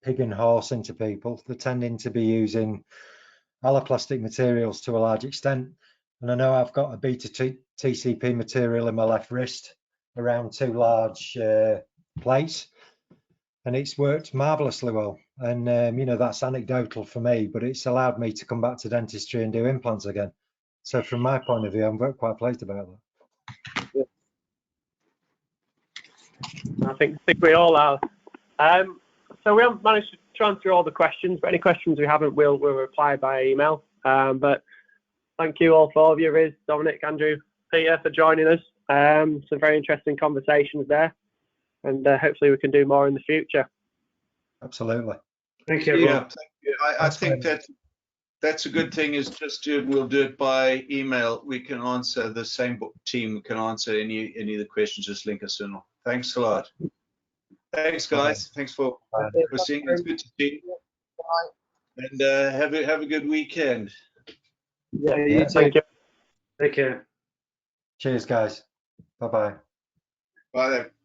S4: pig and horse into people. They're tending to be using alloplastic materials to a large extent. And I know I've got a beta TCP material in my left wrist around 2 large plates, and it's worked marvelously well. And you know, that's anecdotal for me, but it's allowed me to come back to dentistry and do implants again. So from my point of view, I'm quite pleased about that.
S1: I think we all are. So we haven't managed to answer all the questions, but any questions we haven't, we'll reply by email. But thank you all, 4 of you, Riz, Dominic, Andrew, Peter, for joining us. Some very interesting conversations there, and hopefully we can do more in the future.
S4: Absolutely.
S5: Thank you, everyone.
S3: Yeah, thank you. I think that's a good thing, is just we'll do it by email. We can answer, the same team can answer any of the questions. Just link us in. Thanks a lot. Thanks, guys. Thanks for seeing. It's good to see you. And have a good weekend.
S1: Yeah, you too. Thank you.
S5: Take care.
S4: Cheers, guys. Bye-bye.
S3: Bye then.